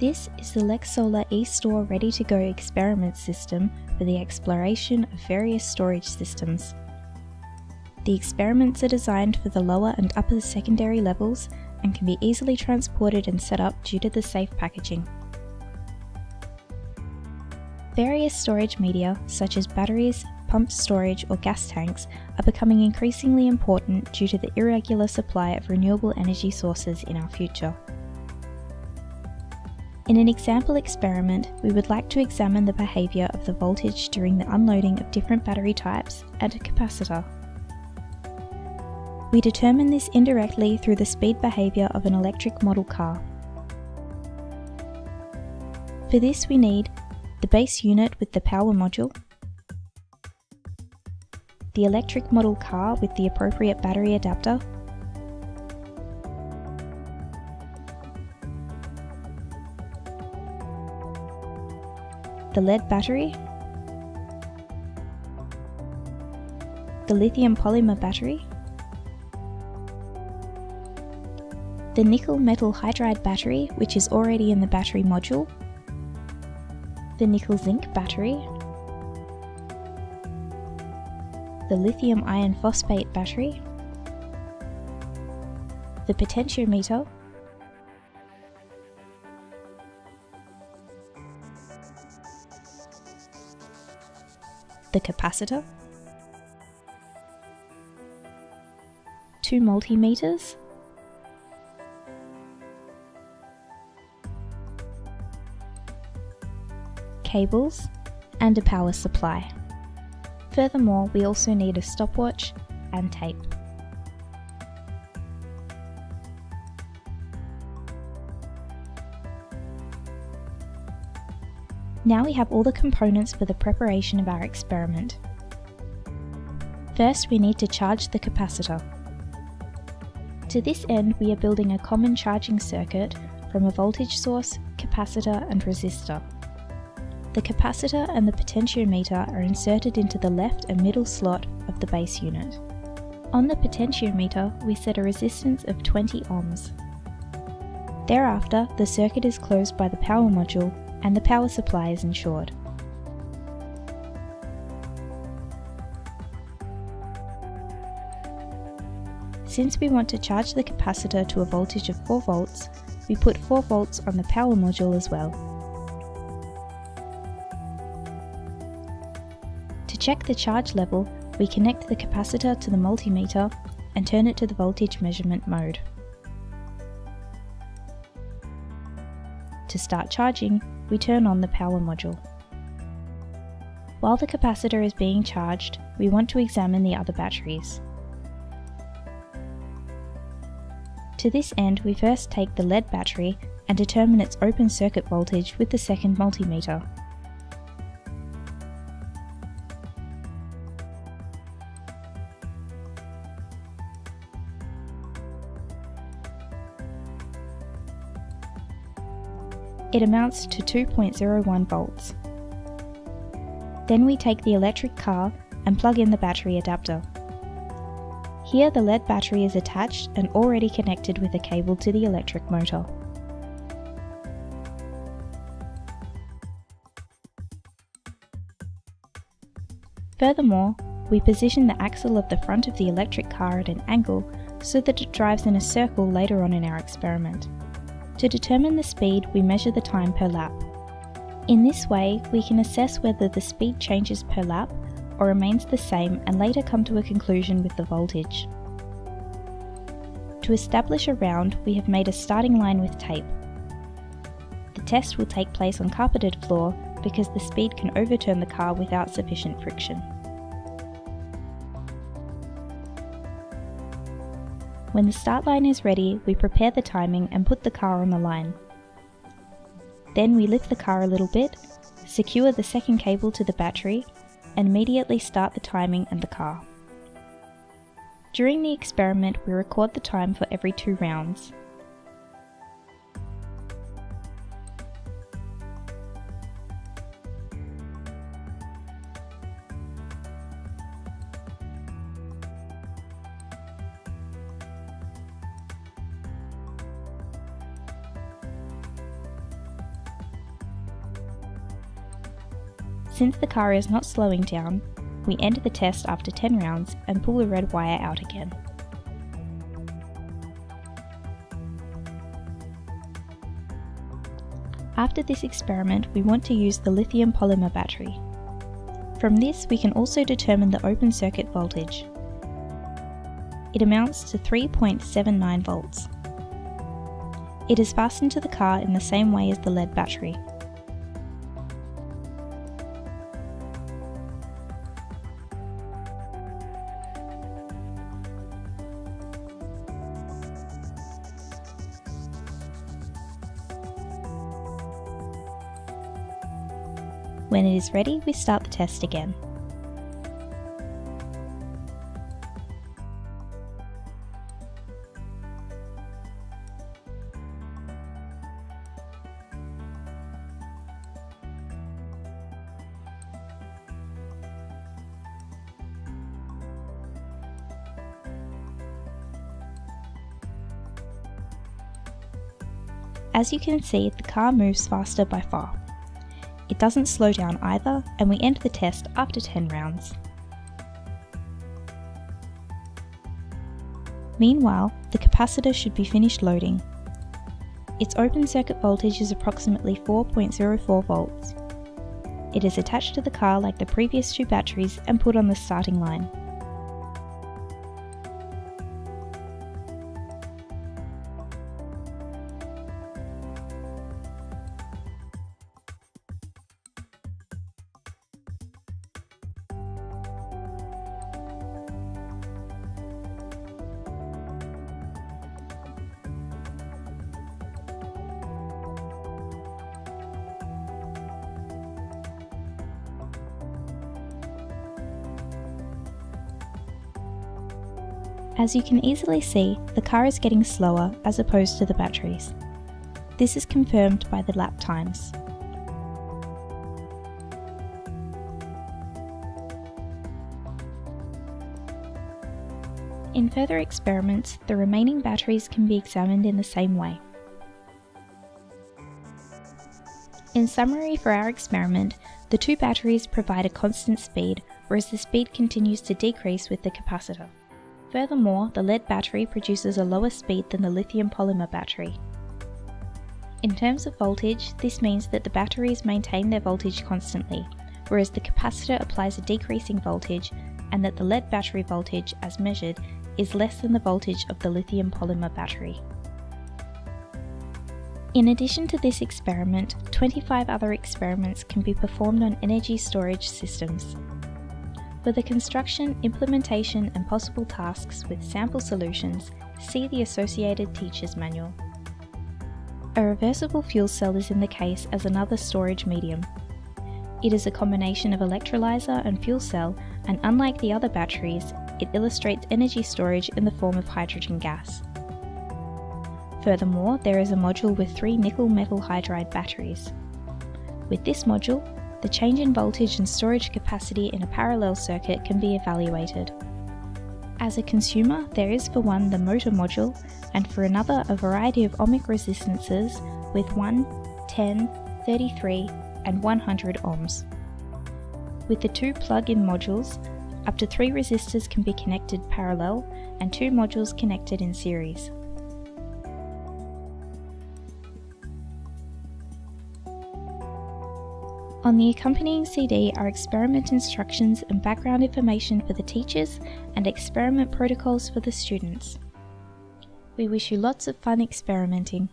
This is the leXsolar eStore Ready-to-go experiment system for the exploration of various storage systems. The experiments are designed for the lower and upper secondary levels and can be easily transported and set up due to the safe packaging. Various storage media, such as batteries, pumped storage or gas tanks, are becoming increasingly important due to the irregular supply of renewable energy sources in our future. In an example experiment, we would like to examine the behaviour of the voltage during the unloading of different battery types and a capacitor. We determine this indirectly through the speed behaviour of an electric model car. For this we need the base unit with the power module, the electric model car with the appropriate battery adapter, the lead battery, the lithium polymer battery, the nickel metal hydride battery, which is already in the battery module, the nickel zinc battery, the lithium iron phosphate battery, the potentiometer, the capacitor, 2 multimeters, cables, and a power supply. Furthermore, we also need a stopwatch and tape. Now we have all the components for the preparation of our experiment. First, we need to charge the capacitor. To this end, we are building a common charging circuit from a voltage source, capacitor, and resistor. The capacitor and the potentiometer are inserted into the left and middle slot of the base unit. On the potentiometer, we set a resistance of 20 ohms. Thereafter, the circuit is closed by the power module and the power supply is ensured. Since we want to charge the capacitor to a voltage of 4 volts, we put 4 volts on the power module as well. To check the charge level, we connect the capacitor to the multimeter and turn it to the voltage measurement mode. To start charging, we turn on the power module. While the capacitor is being charged, we want to examine the other batteries. To this end, we first take the lead battery and determine its open circuit voltage with the second multimeter. It amounts to 2.01 volts. Then we take the electric car and plug in the battery adapter. Here the lead battery is attached and already connected with a cable to the electric motor. Furthermore, we position the axle of the front of the electric car at an angle so that it drives in a circle later on in our experiment. To determine the speed, we measure the time per lap. In this way, we can assess whether the speed changes per lap or remains the same and later come to a conclusion with the voltage. To establish a round, we have made a starting line with tape. The test will take place on carpeted floor because the speed can overturn the car without sufficient friction. When the start line is ready, we prepare the timing and put the car on the line. Then we lift the car a little bit, secure the second cable to the battery, and immediately start the timing and the car. During the experiment, we record the time for every 2 rounds. since the car is not slowing down, we end the test after 10 rounds and pull the red wire out again. After this experiment, we want to use the lithium polymer battery. From this, we can also determine the open circuit voltage. It amounts to 3.79 volts. It is fastened to the car in the same way as the lead battery. When it is ready, we start the test again. As you can see, the car moves faster by far. It doesn't slow down either, and we end the test after 10 rounds. Meanwhile, the capacitor should be finished loading. Its open circuit voltage is approximately 4.04 volts. It is attached to the car like the previous two batteries and put on the starting line. As you can easily see, the car is getting slower as opposed to the batteries. This is confirmed by the lap times. In further experiments, the remaining batteries can be examined in the same way. In summary for our experiment, the two batteries provide a constant speed, whereas the speed continues to decrease with the capacitor. Furthermore, the lead battery produces a lower speed than the lithium polymer battery. In terms of voltage, this means that the batteries maintain their voltage constantly, whereas the capacitor applies a decreasing voltage, and that the lead battery voltage, as measured, is less than the voltage of the lithium polymer battery. In addition to this experiment, 25 other experiments can be performed on energy storage systems. For the construction, implementation and possible tasks with sample solutions, see the associated teacher's manual. A reversible fuel cell is in the case as another storage medium. It is a combination of electrolyzer and fuel cell, and unlike the other batteries, it illustrates energy storage in the form of hydrogen gas. Furthermore, there is a module with 3 nickel metal hydride batteries. With this module, the change in voltage and storage capacity in a parallel circuit can be evaluated. As a consumer, there is for one the motor module, and for another a variety of ohmic resistances with 1, 10, 33 and 100 ohms. With the two plug-in modules, up to 3 resistors can be connected parallel and 2 modules connected in series. On the accompanying CD are experiment instructions and background information for the teachers and experiment protocols for the students. We wish you lots of fun experimenting.